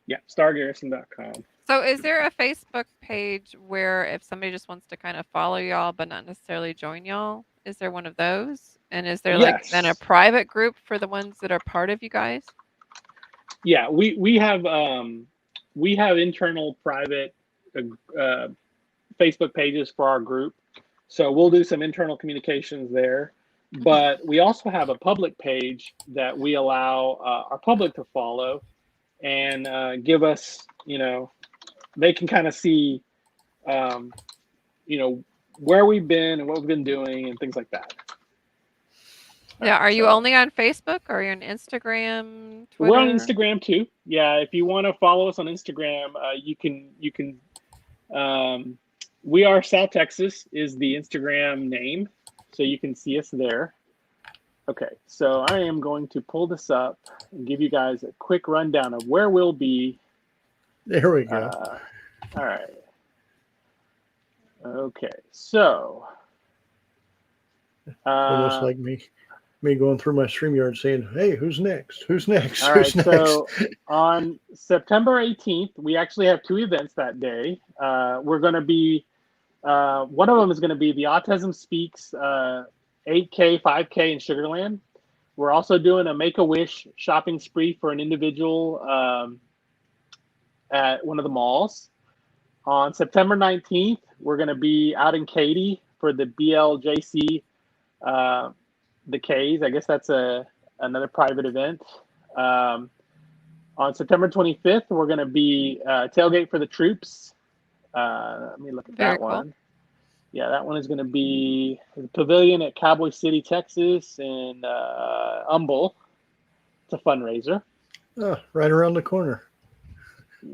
Yeah, stargarrison.com. So is there a Facebook page where if somebody just wants to kind of follow y'all but not necessarily join y'all, is there one of those? And is there like then a private group for the ones that are part of you guys? Yeah, we have internal private Facebook pages for our group. So we'll do some internal communications there. But we also have a public page that we allow our public to follow and give us, they can kind of see, where we've been and what we've been doing and things like that. Yeah, are you only on Facebook or are you on Instagram, Twitter? We're on Instagram too. Yeah, if you want to follow us on Instagram, you can. We are South Texas is the Instagram name, so you can see us there. Okay, so I am going to pull this up and give you guys a quick rundown of where we'll be. There we go. All right. Okay, so almost like me going through my StreamYard saying, "Hey, who's next? Who's next? All Who's right, next?" so on September 18th, we actually have two events that day. We're going to be One of them is going to be the Autism Speaks 8K, 5K in Sugarland. We're also doing a Make-A-Wish shopping spree for an individual at one of the malls. On September 19th, we're going to be out in Katy for the BLJC, the K's. I guess that's another private event. On September 25th, we're going to be tailgate for the troops. Let me look at Very that cool. one. Yeah, that one is going to be the pavilion at Cowboy City, Texas, in Humble. It's a fundraiser. Oh, right around the corner.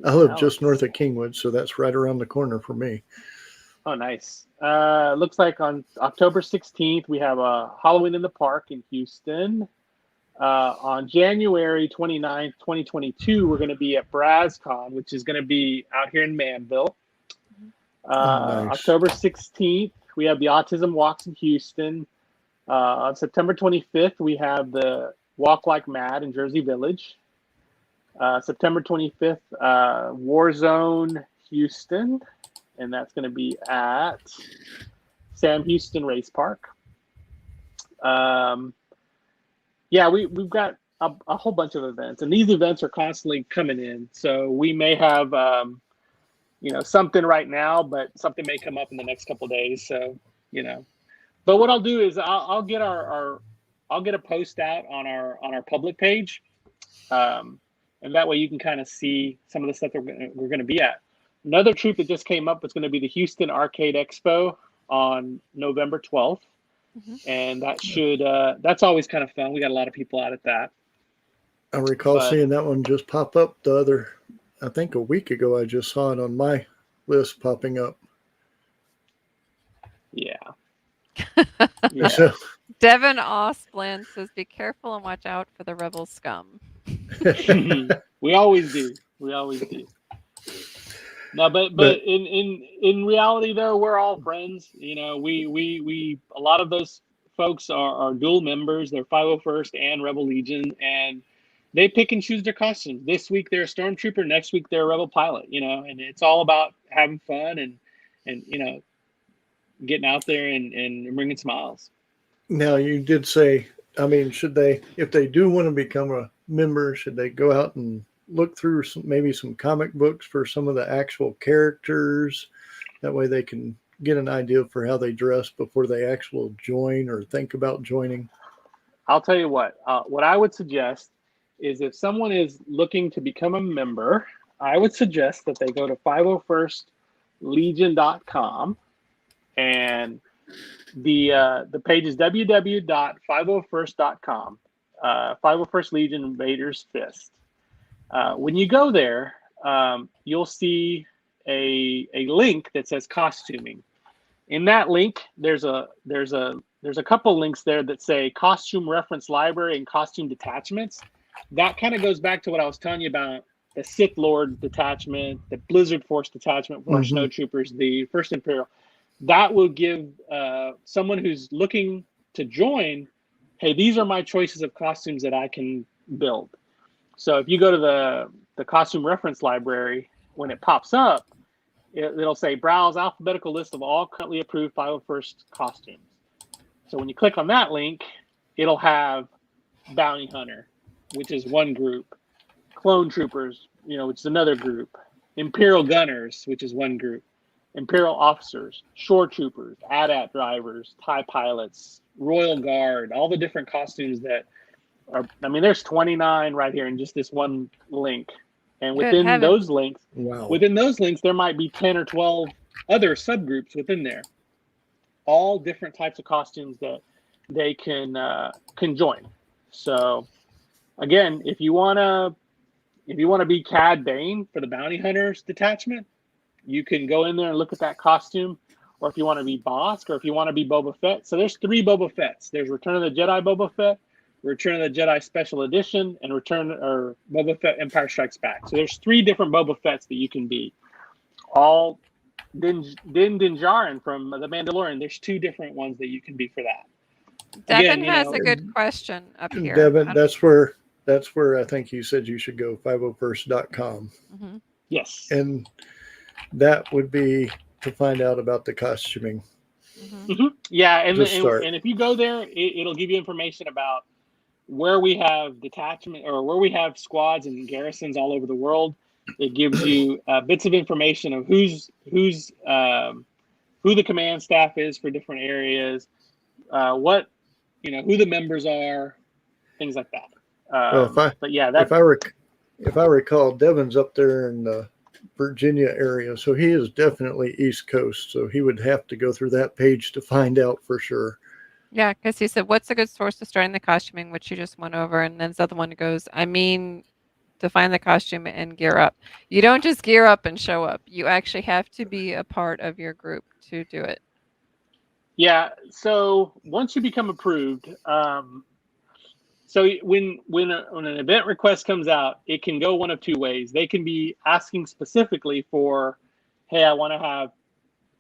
I live just north of Kingwood, so that's right around the corner for me. Oh, nice. Looks like on October 16th, we have a Halloween in the Park in Houston. On January 29th, 2022, we're going to be at BrazCon, which is going to be out here in Manville. Nice. October 16th, we have the Autism Walks in Houston. On September 25th, we have the Walk Like Mad in Jersey Village. September 25th, Warzone Houston, and that's going to be at Sam Houston Race Park. Yeah, we've got a whole bunch of events, and these events are constantly coming in. So we may have, something right now, but something may come up in the next couple of days. So, but what I'll do is I'll get I'll get a post out on our public page. And that way you can kind of see some of the stuff we're going to be at. Another troop that just came up was going to be the Houston Arcade Expo on November 12th. Mm-hmm. And that's always kind of fun. We got a lot of people out at that. I recall seeing that one just pop up I think a week ago. I just saw it on my list popping up. Yeah. Yeah. So, Devin Osplin says, "Be careful and watch out for the rebel scum." We always do. No, but in reality though, we're all friends. We a lot of those folks are dual members. They're 501st and Rebel Legion, and they pick and choose their costumes. This week they're a stormtrooper, next week they're a rebel pilot. And it's all about having fun and getting out there and bringing smiles. Now, you did say, should they, if they do want to become a member, should they go out and look through maybe some comic books for some of the actual characters? That way they can get an idea for how they dress before they actually join or think about joining. I'll tell you what I would suggest is if someone is looking to become a member, I would suggest that they go to 501stlegion.com, and the page is www.501st.com. 501st Legion Vader's Fist. When you go there, you'll see a link that says costuming. In that link, there's a couple links there that say costume reference library and costume detachments. That kind of goes back to what I was telling you about the Sith Lord detachment, the Blizzard Force detachment for our snow troopers, the First Imperial. That will give someone who's looking to join, hey, these are my choices of costumes that I can build. So if you go to the costume reference library, when it pops up, it'll say browse alphabetical list of all currently approved 501st costumes. So when you click on that link, it'll have Bounty Hunter, which is one group, Clone Troopers, which is another group, Imperial Gunners, which is one group, Imperial Officers, Shore Troopers, AT-AT drivers, TIE pilots, Royal Guard, all the different costumes that are, there's 29 right here in just this one link. And within those links, there might be 10 or 12 other subgroups within there, all different types of costumes that they can join. So again, if you want to be Cad Bane for the Bounty Hunters detachment, you can go in there and look at that costume. Or if you want to be Bosk, or if you want to be Boba Fett. So there's 3 Boba Fetts. There's Return of the Jedi Boba Fett, Return of the Jedi Special Edition, and Boba Fett Empire Strikes Back. So there's 3 different Boba Fetts that you can be. All Din Djarin from The Mandalorian. There's 2 different ones that you can be for that. Devin has a good question up here. Devin, that's where I think you said you should go, 501st.com. Yes. And that would be to find out about the costuming. Yeah, and Just start. and if you go there, it'll give you information about where we have detachment or where we have squads and garrisons all over the world. It gives you bits of information of who the command staff is for different areas, what who the members are, things like that. Well, But yeah, if I recall, Devin's up there in the Virginia area, so he is definitely East Coast. So he would have to go through that page to find out for sure. Yeah, because he said, "What's a good source to start in the costuming?" Which you just went over, and then the other one goes, "I mean, to find the costume and gear up. You don't just gear up and show up. You actually have to be a part of your group to do it." Yeah. So once you become approved, so when an event request comes out, it can go one of two ways. They can be asking specifically for, hey, I want to have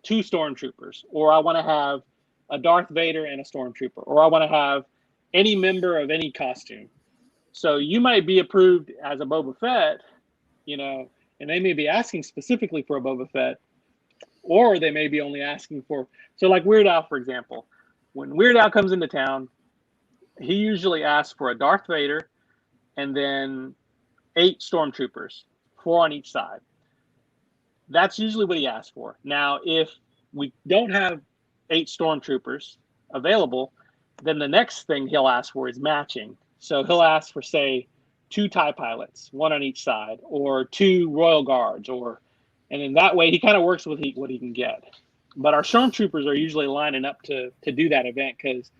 2 stormtroopers, or I want to have a Darth Vader and a stormtrooper, or I want to have any member of any costume. So you might be approved as a Boba Fett, and they may be asking specifically for a Boba Fett, or they may be only asking for, so like Weird Al, for example. When Weird Al comes into town, he usually asks for a Darth Vader and then 8 stormtroopers, 4 on each side. That's usually what he asks for. Now, if we don't have 8 stormtroopers available, then the next thing he'll ask for is matching. So he'll ask for, say, 2 TIE pilots, 1 on each side, or 2 Royal Guards, and in that way he kind of works with what he can get. But our stormtroopers are usually lining up to do that event because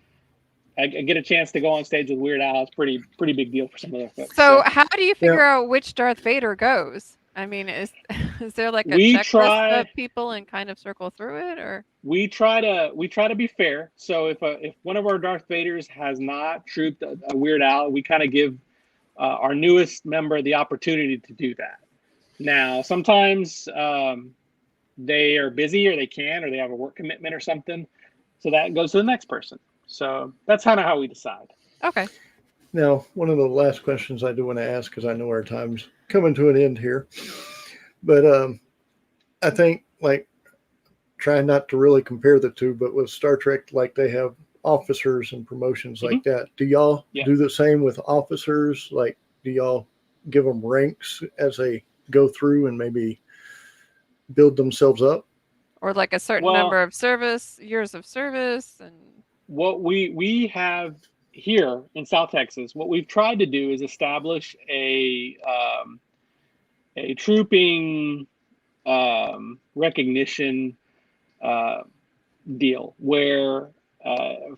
I get a chance to go on stage with Weird Al. It's pretty big deal for some of those folks. So how do you figure out which Darth Vader goes? I mean, is there like a checklist of people and kind of circle through it, or we try to be fair. So if one of our Darth Vaders has not trooped a Weird Al, we kind of give our newest member the opportunity to do that. Now, sometimes they are busy, or they have a work commitment or something, so that goes to the next person. So that's kind of how we decide. Okay. Now, one of the last questions I do want to ask, because I know our time's coming to an end here, but I think, like, try not to really compare the two, but with Star Trek, like, they have officers and promotions like that. Do y'all do the same with officers? Like, do y'all give them ranks as they go through and maybe build themselves up? Or like a certain number of years of service? And what we have here in South Texas, what we've tried to do is establish a trooping recognition deal where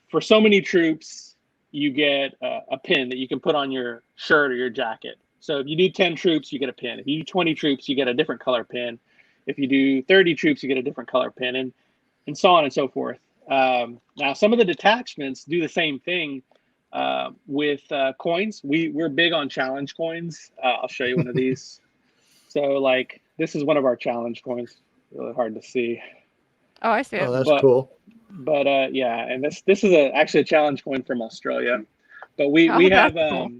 for so many troops you get a pin that you can put on your shirt or your jacket. So if you do 10 troops, you get a pin. If you do 20 troops, you get a different color pin. If you do 30 troops, you get a different color pin, and so on and so forth. Now, some of the detachments do the same thing with coins. We're big on challenge coins. I'll show you one of these. So, like, this is one of our challenge coins. Really hard to see. Oh, I see it. Oh, that's cool. But yeah, and this is actually a challenge coin from Australia. But we have cool.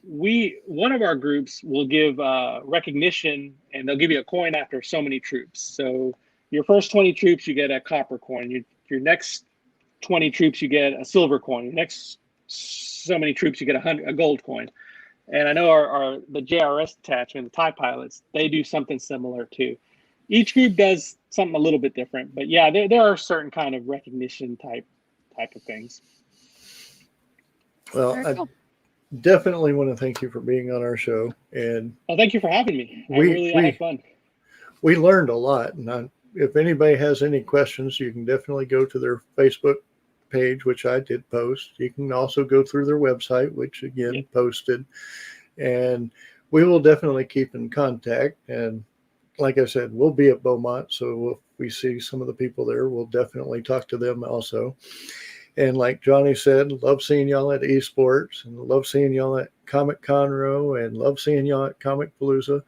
One of our groups will give recognition, and they'll give you a coin after so many troops. So your first 20 troops, you get a copper coin. Your next 20 troops, you get a silver coin. Your next so many troops, you get a gold coin. And I know the JRS detachment, the TIE pilots, they do something similar too. Each group does something a little bit different, but yeah, there are certain kind of recognition type of things. Well, I definitely want to thank you for being on our show, and thank you for having me. I had fun. We learned a lot, and if anybody has any questions, you can definitely go to their Facebook page, which I did post. You can also go through their website, which again posted, and we will definitely keep in contact. And like I said, we'll be at Beaumont, so if we see some of the people there, we'll definitely talk to them also. And like Johnny said, love seeing y'all at esports, and love seeing y'all at Comic Conroe, and love seeing y'all at Comic Palooza.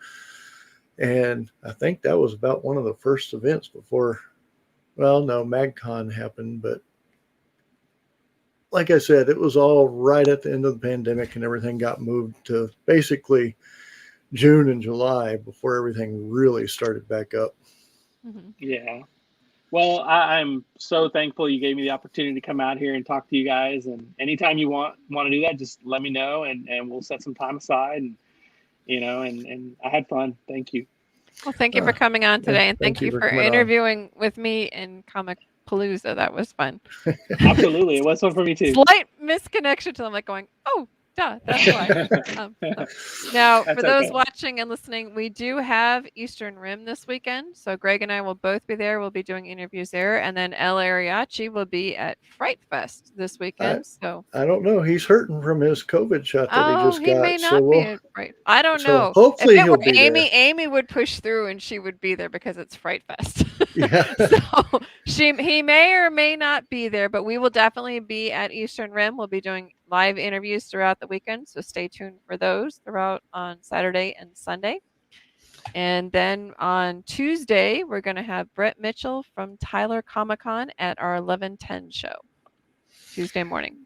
And I think that was about one of the first events before, well, no, MagCon happened, but like I said, it was all right at the end of the pandemic, and everything got moved to basically June and July before everything really started back up. Mhm. Yeah. Well, I'm so thankful you gave me the opportunity to come out here and talk to you guys. And anytime you want to do that, just let me know, and we'll set some time aside. And and I had fun. Thank you. Well, thank you for Uh, coming on today, and thank thank you you for for coming on. interviewing with me in Comic Palooza. That was fun. Absolutely, it was fun for me too. Slight misconnection to them, like going, "Oh, duh, that's why." So. Now, for That's those okay. watching and listening, we do have Eastern Rim this weekend. So Greg and I will both be there. We'll be doing interviews there. And then El Ariachi will be at Fright Fest this I weekend. So, I don't know. He's hurting from his COVID shot that he oh, just he may got. not be at Fright. I don't So know. If hopefully it were he'll be there. Amy would push through and she would be there because it's Fright Fest. Yeah. So he may or may not be there, but we will definitely be at Eastern Rim. We'll be doing live interviews throughout the weekend, so stay tuned for those throughout on Saturday and Sunday. And then on Tuesday, we're going to have Brett Mitchell from Tyler Comic Con at our 11:10 show, Tuesday morning.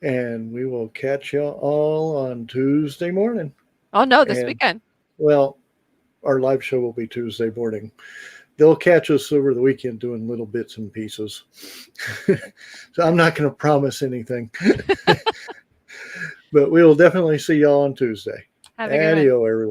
And we will catch you all on Tuesday morning. Oh no, this And weekend. well, our live show will be Tuesday morning. They'll catch us over the weekend doing little bits and pieces. So I'm not going to promise anything. But we will definitely see y'all on Tuesday. Have a good one. Adio, everyone.